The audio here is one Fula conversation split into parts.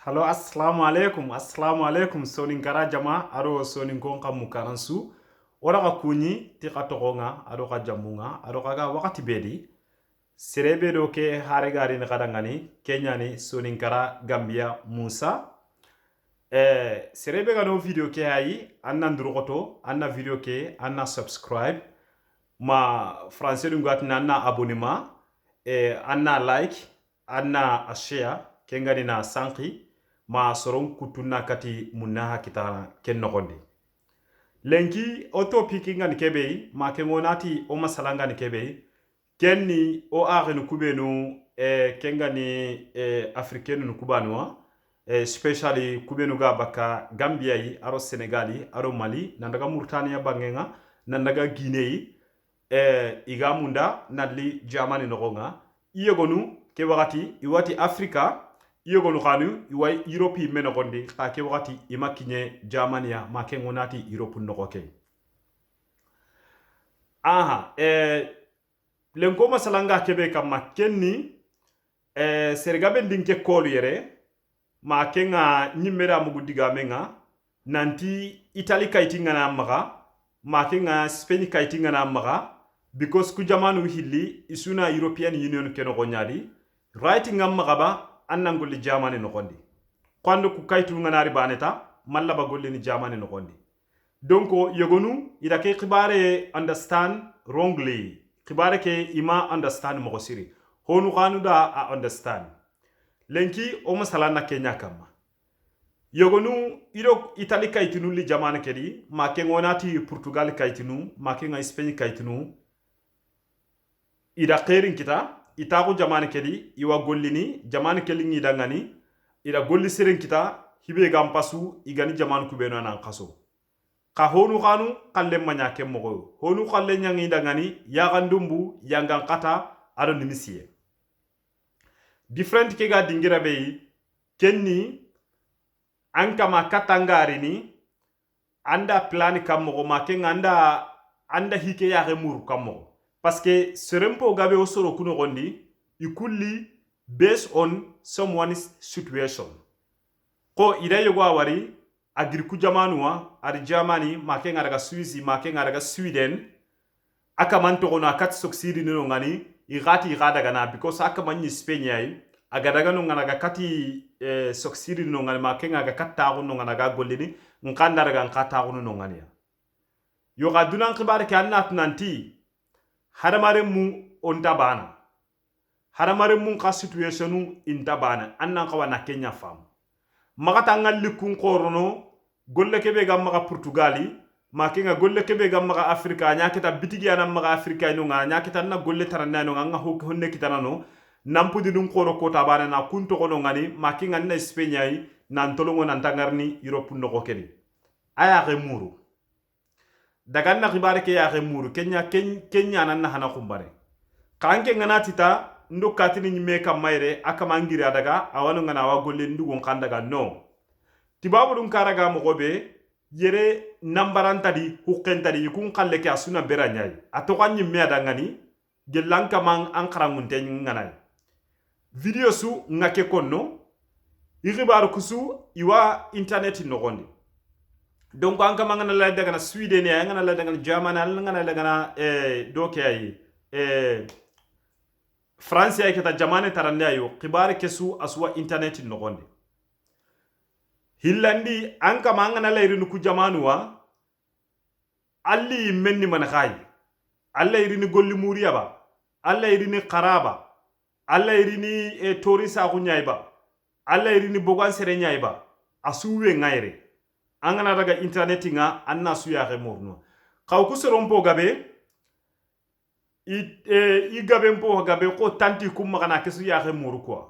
Halo, assalamu alaikum sonin kara jama aro sonin kon kam mukaransu ora ka kunyi ti ka togonga aro ka jamunga aro kaga wakati bedi serebe do ke hare gari ni kadangani Kenya ni sonin kara Gambia Musa serebe ga no video ke ayi anna ndurogoto anna video ke anna subscribe ma français du ngat anna abonnement anna like anna share kengani na sanki ma soron kutuna kati munna kita ken nogondi lenki o topic ngani kebe ma ke ngonati o masala ngani kebe kenni o agenu kubenu kengani africaine nu kubanwa especially kubenu ga baka Gambia yi aro Senegali aro Mali nandaga Mauritania bangenga nandaga Guinea igamunda nadli Germany nogonga iyegonu ke wakati iwati Afrika yogonu khanu iwai Europe meno gondi ka ke wakati imakinye Germania ma ke ngonati Europe no ke lenko masalanga kebe kam makenni sergabe ndinke kolu yere ma kenga nyimera mugu digamenga nanti Italy kaitinga na maga ma kenga Spain kaitinga na maga because ku jamanu hilli isuna European Union keno gonyadi writing am maga annan golli jamani no gondi kwando ku kaytu nganari baneta malla ba golli ni jamani no gondi donc yogonu ida ke khibare understand wrongly khibare ke ima understand mo siri honu khanu da a understand lenki o masala na Kenya kama yogonu ido Italy kaytinu li jamana kedi ma ke ngonati Portugal kaytinu ma ke nga Spain kaytinu ida khairin kita itaku jamane kedi iwa gollini jamane kelingi dangani ida golli seren kita hibe gam pasu igani jamane kubeno nan kaso ka honu khanu kalle manya ke mogo honu kalle nyangi dangani ya gandumbu yangan kata ado nimisiye different ke ga dingira be kenni ankama katangari ni anda plan kam mogo ma ke anda hike ya remur kam mogo parce que serempo gabe osoro kuno gondi ikulli based on someone's situation ko ida yogo awari agirku jamanuwa ari Germany make ngaraga Swiss make ngaraga Sweden aka man to gona kat succeed no ngani igati gada gana because aka man Spain yayi aga daga no nganaga kati succeed no ngani make ngaga katta no nganaga gollini nkanda daga nkata no ngani yo ga dunan khibar ke annat nanti haramare mu onta bana haramare mu ka situationu inta bana annan kawana Kenya fam magata ngalli kun qorono golle kebe gam maga Portugali makinga golle kebe gam maga Afrika nya kita bitigi anam maga Afrika no nga nya kita na golle taranna no nga honne kitanano nampudi dun qoro ko tabana na kunto kono ngani makinga na Spain yi nan tolongo nan tangarni Europe no ko kedi aya remuru daga na khibare ke ya remuru Kenya nan na hana kumbare kanke ngana tita ndo katini nyime kam mayre akama ngira daga awanu ngana wa golle ndugon kandaga no tibabu dun karaga mo gobe yere nambaranta di hukenta di kun kalle ke asuna beranyai atoka nyimme adangani gelanka man ankara munte ngana video su ngake konno iribaru kusu iwa internet no gondi donc anka mangana la daga na Sweden ya ngana la daga na Germany ngana la daga na doke ay France ya kita jamane tarande ayo khibare kesu aswa internet no gonde hillandi anka mangana la irinu ku jamanuwa alli menni man khay alla irini golli muriya ba alla irini qaraba alla irini torisa ku nyaiba alla irini bogan sere nyaiba asuwe ngaire angana daga internet nga anna suya re morno kaw ku serompo gabe i gabe mpo gabe ko tanti kum magana kesu ya re moru quoi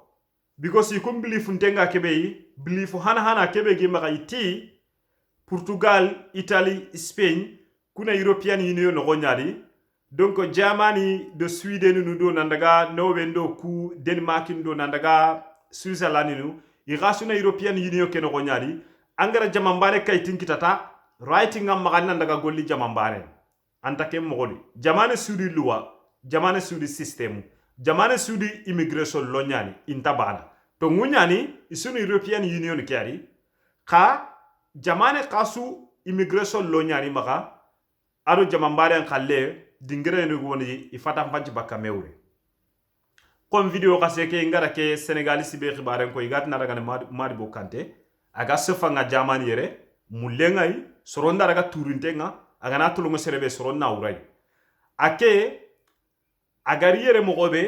because ikum belief ntenga kebe yi belief hana kebe gi maga iti Portugal Italy Spain kuna European Union no gonyari donc Germany de Sweden nu do nandaga Norwendo ku Denmark ndo nandaga Switzerland nu irasuna European Union ke no gonyari angara jamambare kay tinkitata writing am magana daga golli jamambare antake mogoli jamane sudi luwa jamane sudi system jamane sudi immigration lonyani intabana to ngunyani isunu European Union kiari ka jamane kasu immigration lo nyani maka aro jamambare en khalle dingere ni woni ifata mpanci bakka mewre comme video kase ke ngara ke Senegalisi be xibaren ko igat na daga madi bo kante aga sefa nga jamani yere mulengai soronda daga turintenga aga na tulungo serebe soronna urai ake agari yere mogobe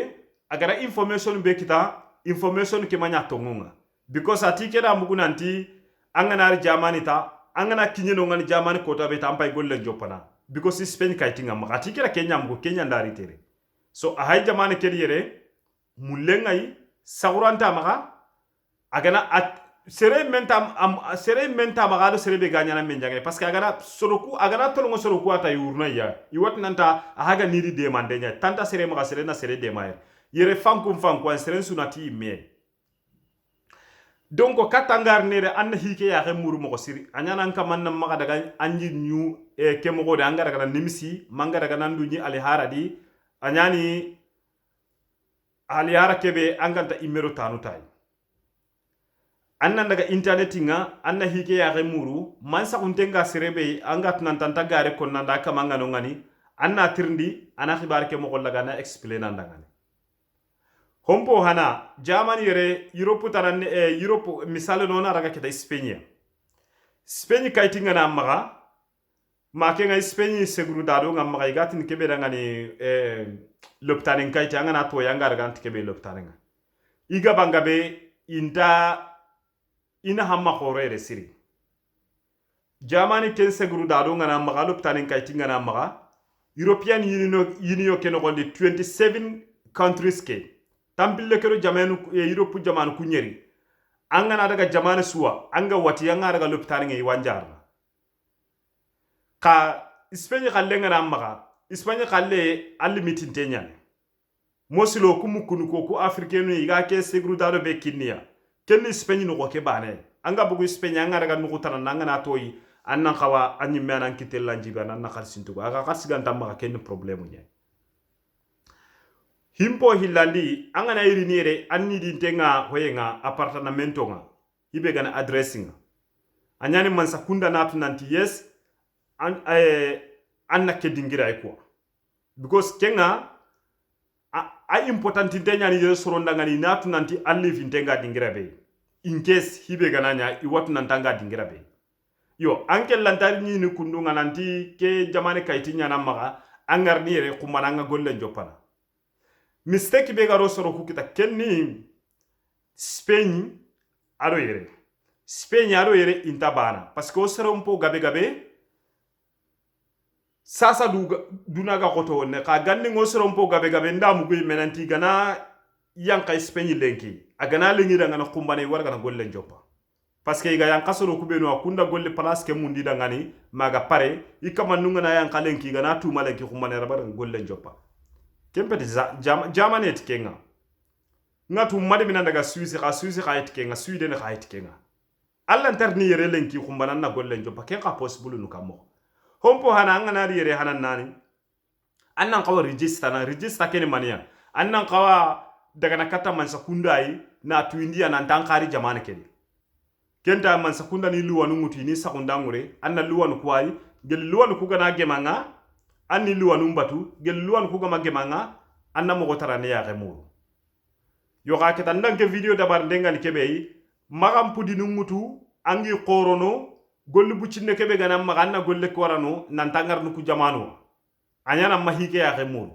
agara information be kita information ke manya tongunga because atike da mugunanti angana jamani ta angana kinyeno ngani jamani kota be tampai golle jopana because Spain kaitinga makati kera Kenya mgo Kenya ndari tere so ahay jamani kedi yere mulengai sauranta maka agana sere menta maka do sere be ganyana menjangere parce que agana soroku agana tolongo soroku ata yurna ya iwat nanta ahaga niri demande nya tanta sere maka sere na sere demaye yere fankum sere sunati me donc katangar nere an hike ya muru mo siri anyana kamanna maka daga anji new ke mo de angara kana nimisi manga daga nandu ni ali haradi anyani ali hara kebe anganta imero tanu tay anna daga internet nga anna hike ya muru mansa untenga serebe angat nan tanta gare kon nanda kamanga no ngani anna tirndi ana khibar ke mo laga na explain andangani hompo hana Germany yere Europe taran Europe misale nona raga kita Spain kaitinga na maga make nga Spain seguru dado nga maga igatin kebe da ngani loptanen kaiti anga na to yanga raga kebe loptanenga iga bangabe ina hamma khorere siri Germany ken seguru dado nga na maga loptanen kaitinga na maga European Union ken gonde 27 countries ke tampille kero jamanu Europe jamanu kunyeri angana daga jamanu suwa anga wati anga daga lopitani ngi wanjarna ka Spain khallenga na maga Spain khalle alli mitinte nyane mosilo kumukunu ko ku africainu iga ke segru dado be kinniya ken Spain no ko ke bane anga bugu Spain anga daga nuku tan nanga na toyi annan khawa anyi menan kitella njiba nan kharsintu aga kharsigan tamma ken problème nya himpo hillandi angana irinire anni dintenga hoyenga apartamento nga hibe gana addressing anyani man sakunda natu nanti yes anna ke dingira ko because kenga a important intenya ni soronda ngani natu nanti alli vintenga dingira be in case hibe gana nya iwatu nantanga dingira be yo anke lantari ni kundunga nanti ke jamane kaitinya na maga angarniere kumananga golle jopana mistake be garo soro kukita kenni Spain aro yere intabana parce que o sero mpo gabe sasa dunaga koto ne ka ganni ngo sero mpo gabe ndamu go menanti gana yanka Spain lenki agana lengi daga na kumbane warga na golle njoppa parce que iga yanka soro kubeno akunda golle place ke mundi daga ni maga pare ikama nunga na yanka lenki gana tuma lenki kumbane rabar golle njoppa kempete Germany etkenga ngatu made mina daga Suisse ka etkenga Sweden ka etkenga alla interni yere lenki kumbana na golle njoppa ken ka possible nu kamo hompo hana ngana yere hanan nani annan kawa register ken mania annan kawa daga na kata man sakundai na tu india nan tankari jamane kenta man sakunda ni luwanu muti ni sakunda ngure anna luwanu kwai gel luwanu kugana gemanga anni luwanu mbatu gel luwanu kugama gemanga anna mo gotarane ya remuru yo ga ketan danke video dabar ndengani kebe magam pudi numutu angi qorono gollu buccinne kebe ganam maganna golle ko warano nan tangar nu ku jamanu anyana mahike ya remuru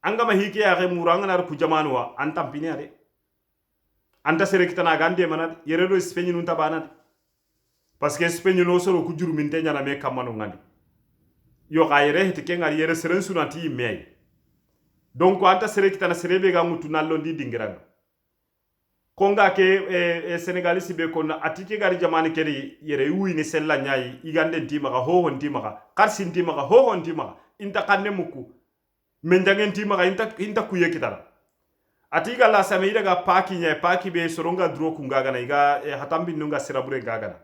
anga mahike ya remuru anga ku jamanu antam pinere anta sere kitana gande manat yeredo Spain nun tabana parce que Spain no soro ku juru min tenyana me kamano ngandi yo ga yere hete kenga yere seren sunati mey donc anta sere kitana sere be ga mutu nallondi dingiranga konga ke Senegalisi be konna atike gari jamane keri yere wi ni sella nyaayi igande ntima ga ho hontima ga karsi ntima ga ho hontima ga inta kanne muku menjangen ntima ga inta kuye kitara atiga la sameira ga paki be soronga dro kunga na iga hatambi nunga sirabure gaga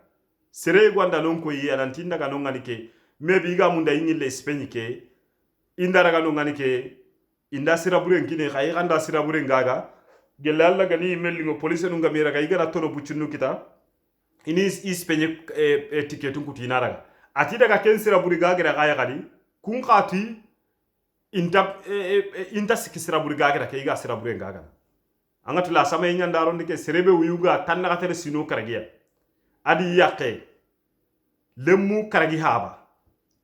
sere gwanda lonko yi anantinda ga nongani ke maybe iga munda ingile Spain ke indara ga nongani ke inda sirabure ngine ga iganda sirabure gaga gella alla gani mellingo police nu ngamira ga igara toro bucunu kita ini ispenye tiketu kutina raga ati daga ken sira buri ga gira ga ya gadi kun qati inta sikisira buri ga gira ke iga sira buri ga ga angati la sama nyanda ron ke serebe wiyuga tanna ga tere sino karagiya adi yaqe lemu karagi haba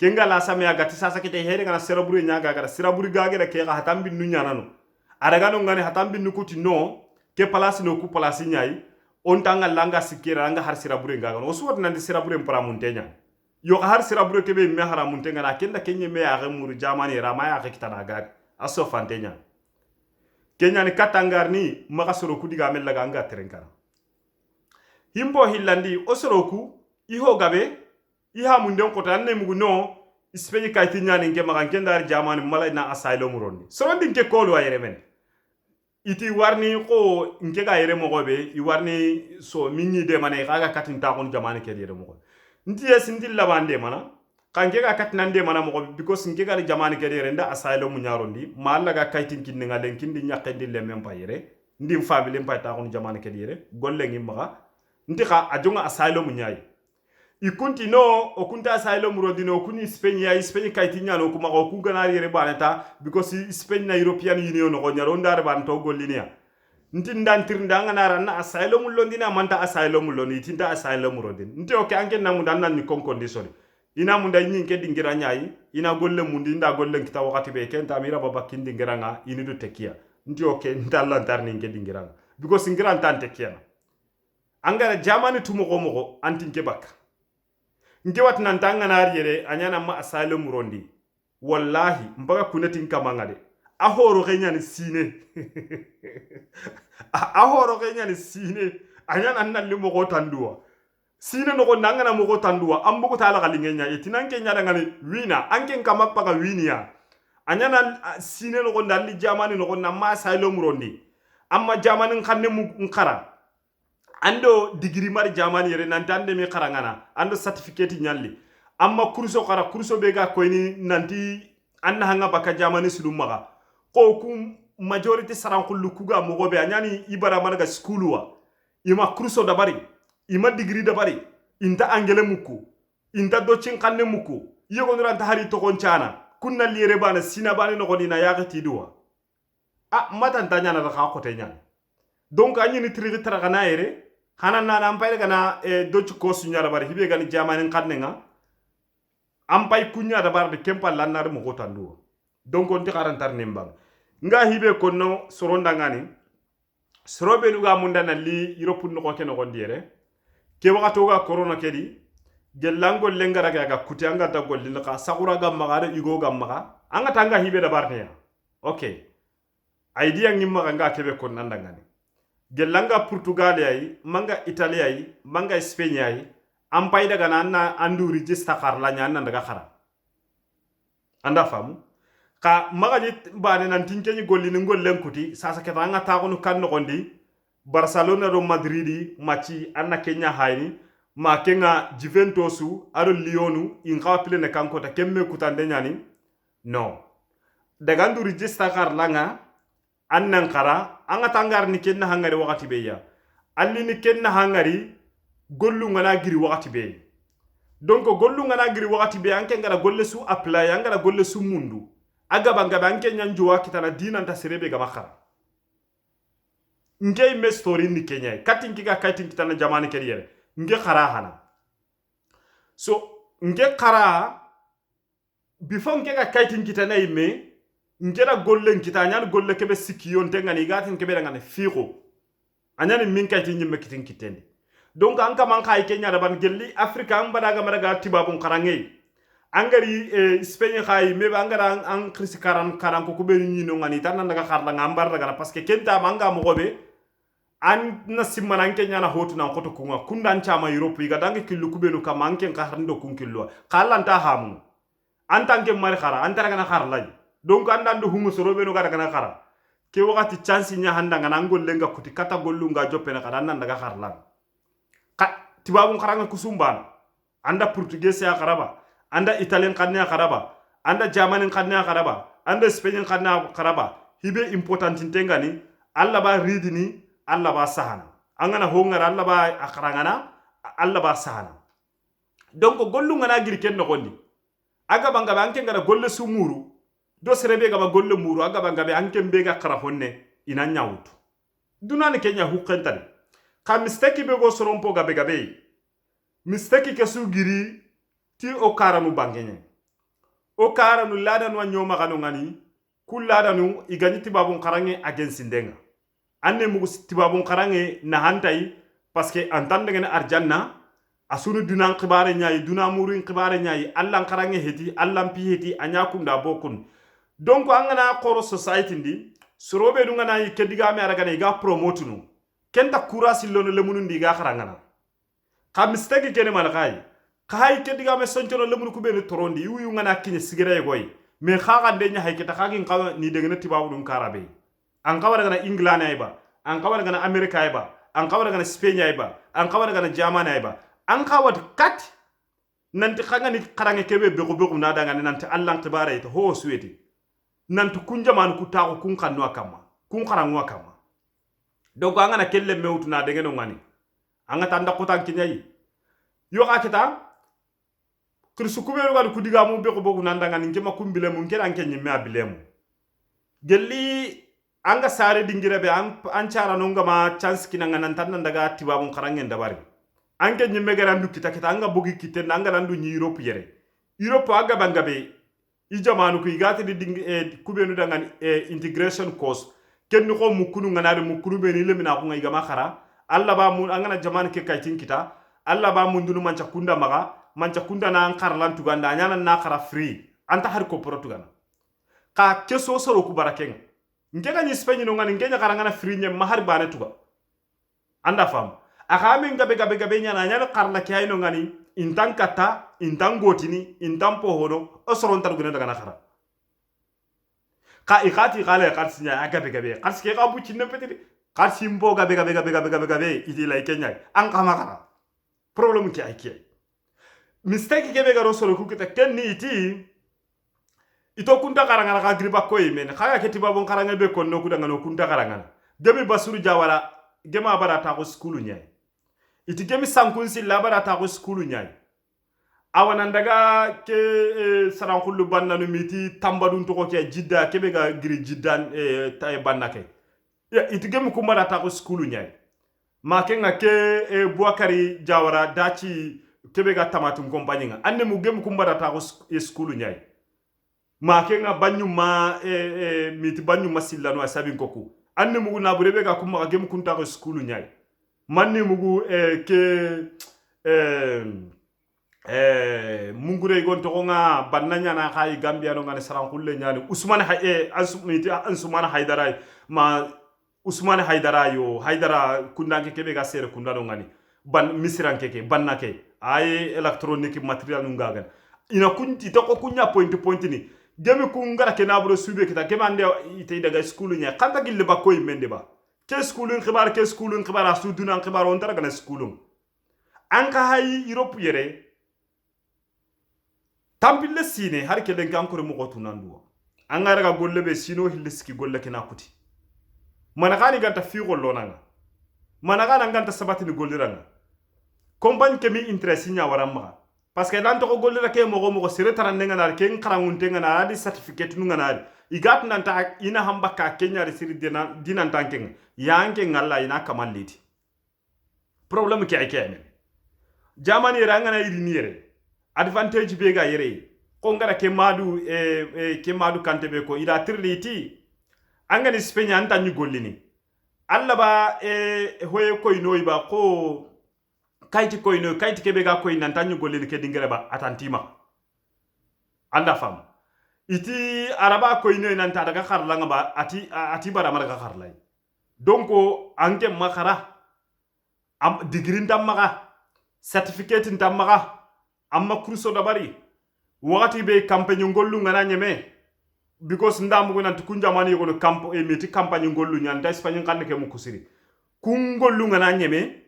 kenga la sama ya gati sasa kite here ngana sira buri nyaga ga sira buri ga gira ke ga hatambi nu nyanano adaga no ngani hatambi nu kuti no ke palasi no ku palasi nyai on tanga langa sikira nga har sira bure ngaga no suwat nandi sira bure mpara muntenya yo har sira bure kebe me hara muntenga na kenda kenye me ya muru jamani rama ya kitana gaga aso fantenya kenya ni katangar ni maka soro ku diga mel laga nga terenkara himbo hillandi osoroku iho gabe iha munden ko tan ne mugu no ispeyi kayti nyani nge maka kendar jamani mala na asylum rondi soro dinke kolu ayere men iti warni ko nke ga yere mo gobe I warni so minni de mané kaga katinta kon jamane ke yere mo gobe nti yes nti labande mana kanke ga katinande mana mo gobe because nke ga jamane ke yere nda asylum nyarondi malla ga kaytin kinne ngalen kindi nyakandi le même pas yere ndi family mpa ta kon jamane ke yere golle ngi maga nti ka ajonga asylum nyaay I continue o kunta asylum rodino kuni Spain kayti nyano kuma ko ku ganar yere baneta because Spain na European Union ko nyaro ndar ban to gollinia nti ndantir ndanga nara na asylum londina manta asylum loni tinta asylum rodin nti o ke anke namu dan nan ni kon condition ina munda nyinke dingira nyai ina golle mundi nda golle kita wakati be kenta mira baba kindi ngiranga ini do tekia nti o ke ndalla ntar ni nge dingiranga because ngiran tan tekia angara jamani tumo mo antinke bakka nke wat nan tanga na yere anyana ma asylum rondi wallahi mbaga kunetin kamanga de ahoro kenya ni sine ahoro kenya ni sine anyana nan limo ko tandua sine no ko nangana mo ko tandua ambo ko tala kalingenya itinan kenya daga ni wina anken kama paka winia anyana sine no ko ndali jamani no ko na ma asylum rondi amma jamani kanne mu nkara ando degree mari jamani yere nanti ande mi karangana ando certificate nyalli amma kurso bega koyni nanti anna hanga baka jamani sulumaga ko ku majority sarankullu kuga mogobe anyani ibara managa schoolwa ima kurso dabari ima degree dabari inta angele muku inta docin kanne muku yego nuranta hari to konchana kunna lire bana sina bana no godina yagati duwa matan tanya na ka ko tenya donc anyi ni tri tragana yere hana na ampay gana docu ko sunya da bari hibe gani jamani kannenga ampay kunya da bar de kempa lannar mo gotandu donc on ti karantar nimbang nga hibe konno soronda ngani sorobe luga munda na li europe no ko ken ko ndiere ke wakato ga corona kedi gelango lengara ga kutanga ta golli ka sakura ga magare igo ga maga anga tanga hibe da bar ne okay idea ngimma nga kebe kon nanda ngani gelanga Portugal yayi manga Italy yayi manga Spain yayi ampay daga na andu register kharla nyana daga khara anda famu ka maga ni bane nan tinke ni golli ni gollen kuti sasa ke tanga ta ko kan no gondi Barcelona do Madrid machi anna Kenya hayni ma kenga Juventusu aro Lyonu in kapile ne kanko ta kemme kutande nyani no daga andu register kharla nga annan kara anga tangar ni kenna hangari wakati beya alli ni kenna hangari gollu ngana giri wakati be donc gollu ngana giri wakati be anke ngara golle su apply ngara golle su mundu aga banga banke nyanju wakitana dina nta serebe ga makhara ngey me story ni kenya katin kiga katin kitana jamani keriyere nge khara hana so nge khara before nge ga katin kitana ime ngera golle kita nyal golle kebe sikiyon te ngani gatin kebe ngani fiqo anyani min kayti nyimme kitin kitendi donc anka man kay kenya da ban gelli afrika am badaga maraga tibabun karange angari spain khay mebe angara an krisi karan ko kubeni nyino ngani tan daga kharla ngambar daga parce que kenta manga mo gobe an na simman kenya na hotu na koto kunga kundan chama europe iga dangi killu kubenu kam anken ka harndo kun killo khalanta hamu antanke mari khara antara kana kharla donc andandu hungu sorobe no gara kana khara ke wakati chance nya handa ngana ngol lenga kuti kata gollu nga jopena kada nan daga kharla ka tibabun karanga kusumban anda portugais ya karaba anda italien kannya karaba anda german kannya karaba anda spain kannya karaba hibe important intengani alla ba ridini alla ba sahana angana hongara alla ba akharangana alla ba sahana donc gollu ngana giri ken nogondi aga banga anke ngara golle sumuru do serebe ga golle muru aga banga be anke mbega khara honne ina nyawutu dunani kenya hukentani ka mistake be go sorompo gabe gabe mistake ke su giri ti o karanu bangenye o karanu ladanu nyoma kanu ngani kulladanu igani tibabun karange against ndenga anne mugu tibabun karange na hantai parce que entendre ngene arjanna asunu dunan khibare nyaayi duna murin khibare nyaayi allan karange heti allan pi heti anya kunda bokun donc angana koro society ndi sorobe du ngana yi kediga me araga ne ga promote nu kenta kurasi lono lemunu ndi ga kharangana ka mistake kene man kai kediga me soncono lemunu ku bene torondi yu ngana kinye sigere goy me khaga ndenya hay kita khagin kawa ni de ngana tibabu dum karabe an kawara gana england ayba an kawara gana america ayba an kawara gana spain ayba an kawara gana germany ayba an kawat kat nanti khanga ni karange kebe beko na daga nanti allan tibare to ho suweti nanti kunja man ku taako kun kanno akama kun karango akama donc anga na kelle mewtu na de ngeno ngani anga tanda ko tan kinyai yo akita kirsu kubelu gal ku diga mu beko nandanga ni ngema kumbile mu ngera anke nyimme abilemu gelli anga sare dingira be an cara no ngama chance kinanga nan tan daga tibabun karangen dabari anke nyimme garandu kita anga bogi kite nanga nandu nyi Europe yere Europe aga bangabe I jamanu ku igati di kubenu dangan integration course ken ko mukunu nganari mukunu be ni lemina ko ngai gama khara alla ba mun angana jamanu ke kaitin kita alla ba mun dunu mancha kunda na ankar lan tuganda nyana na khara free anta har ko portugal ka keso soro ku baraken ngega ni spain no ngani ngenya karangana free nyem mahar bane tuga anda fam aka min gabe nyana karla kay no ngani intan kata intan gotini intan pohono osoron tar gune daga nakara ka ikati gale qarsinya agabe qarske ka bu cinne petiri qarsimbo gabe iti lay kenya an kama kara problem ki ay mistake gebe garo soro ku kita kenni ito kunta karangana ka griba koy men kaya ketiba bon karanga be konno ku daga no kunta karangana gemi basuru jawara gema barata ko skulu nyai iti gemi sankunsi labara ta ko skulu nyai awana ndaga ke saran khullu banna no miti tambadun to ko ke jidda kebe ga giri jiddan tay banna ke ya iti gemi ko mara ta ko skulu nyai ma ke nga ke Buakari Jawara dachi kebe ga tamatum compagnie nga anne mu gemi ko mara ta ko skulu nyai ma ke nga banyu ma miti banyu masillano asabin koku anne mu na burebe ga ko ma gemi kunta ko skulu nyai manni mugu mungure gon to nga bananya na khay gambia no ngane saran kulle nyani usman ansumana haidara ma usman haidara yo haidara kundanke kebe ga sere kundano ngani ban misiran keke bannake ay electronic material ngagan ina kunti to ko kunya point ni gemi ku ngara ke nabro sube kita kemande ite daga school nya kanta gille bakoy mende ba ke skulun khibar asu dunan khibar on taraga na skulun anka hay Europe yere tambille sine har ke den kankore mo gotu nandu anga raga golle be sino hilleski golle kina kuti manakani ganta fi gollo nanga manakana ganta sabati ni golliranga compagne ke mi interest nya waramma parce que dan to gollira ke mo sere tarandenga nar ke ngaranguntenga na adi certificate nu ngana igat nanta ina hamba ka kenya resiri dinan tanken yanke ngalla ina kamalliti problem ke ay kemen jamani rangana iri niere advantage be ga yere ko ngara ke madu kante be ko ida tirliti angani spain anta ni gollini alla ba hoye ko inoy ba ko kayti kebe ga ko inanta ni gollini ke dingere ba atantima anda fam iti araba ko ino nanta daga kharlanga ba ati bara maraga kharlay donc anke makara am degree ndamaga certificate ndamaga amma kurso dabari wakati be campagne ngollu ngana nyeme because ndamu nanti kunjamani ko campo meti campagne ngollu nyanta Espagne kan ke mu kusiri kungollu ngana nyeme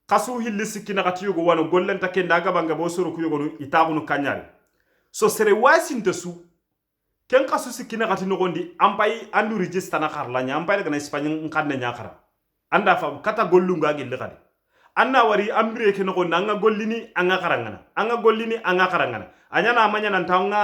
kasu hilisi kinakati yugo wano gollenta ke ndaga banga bo soro ku yugo itagu no kanyari so sere wasinta su ken kasu sikina gati nogondi ampai andu register na kharlanya ampai daga na Espagne nkanne nya khara anda fam kata gollunga gelle kadi anna wari ambire ke nogondi anga gollini anga karangana anga gollini anga karangana anyana amanya nan tawnga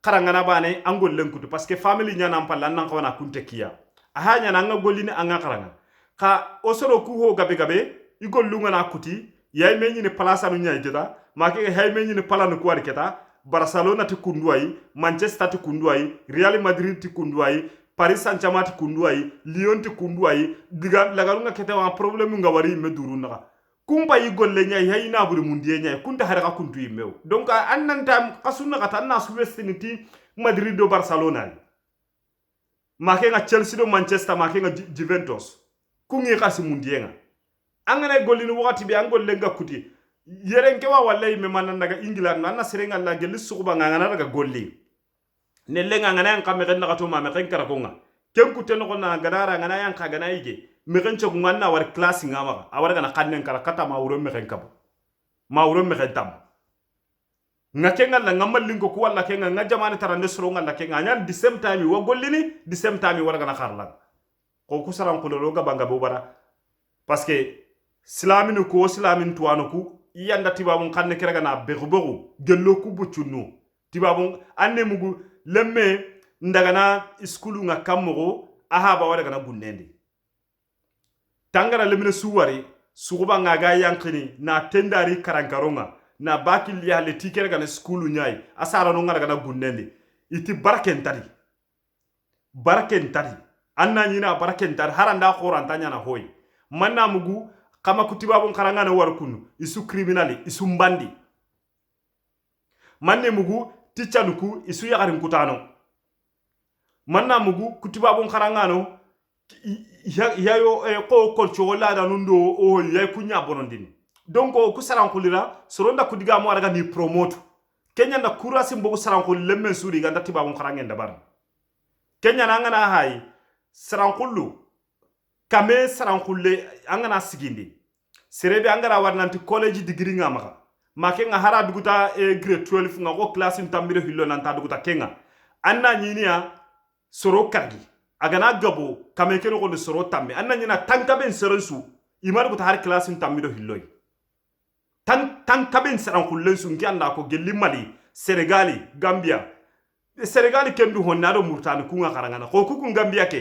karangana bane angollen kutu parce que family nya nan palla nan kawana kunte kiya ahanya anga gollini anga karangana ka osoro ku ho gabe gabe igollunga na kuti yay meñi ni place anu nyaay jeta make hay meñi ni pala no ko wari keta Barcelona ti kunduai Manchester ti kunduai Real Madrid ti kunduai Paris Saint-Germain ti kunduai Lyon ti kunduai diga lagarunga keta wa problème nga wari meduru na kumpa yi golle nyaay hay na buri mundie nyaay kunta haraka kuntu yimew donc annanta kasuna kata na suwestiniti Madrid do Barcelona make nga Chelsea do Manchester make nga Juventus kungi kasi mundie nga angane gollini wakati bi angolle nga kuti yerenke wa wallahi me manan daga England na serenga la gelu sukuba ngana daga golli ne lenga ngana yang kame ganna kato ma me kan kara konga ken kutte no na gadara ngana yang ka gana ige me kan chogu ngana war class ngama awar gana kannen kara kata ma wuro me kan kabo ma wuro me kan tam ngakenga la ngamal lingo ko walla kenga nga jamane tarande soro ngalla kenga nyan the same time wa gollini the same time war gana kharla ko kusaran ko lo ga banga bo bara parce que silaminu ko silamin tuwanu ku yanda tibabun kanne keraga na beruberu gello ku bucunu tibabun anne mugu lemme ndaga na iskulu nga kammo aha ba wada kana gunnende tangara lemine suwari suguba nga ga yankini na tendari karankaronga na bakil ya le tikeraga na skulu nyai asara no ngara kana gunnende iti barakentari anna nyina barakentari haranda khorantanya na hoy manna mugu kama kutibabun karangana war kunu isu criminali isu mbandi manne mugu tichanuku isu yagarin kutano manna mugu kutibabun karangano yayo ko kolcho la da nundo o yay kunya bonondini donc ku saran kulira soronda kudiga mo araga ni promote kenya na kurasi mbogu saran kul lemmen suri ganda tibabun karangen dabar kenya na ngana hay saran kullu kame sarankulle angana sigindi serebe angara warnanti college degree ngama make nga hara duguta grade 12 nga ko class ntambire hillo nanta duguta kenga anna nyinia soro kargi agana gabo kame keno ko soro tamme anna nyina tanka ben serensu imar duguta har class ntambire hillo tanka ben sarankulle su ngianda ko gelli Mali Senegali Gambia Senegali kendu honnado murtani kunga karangana ko ku Gambia ke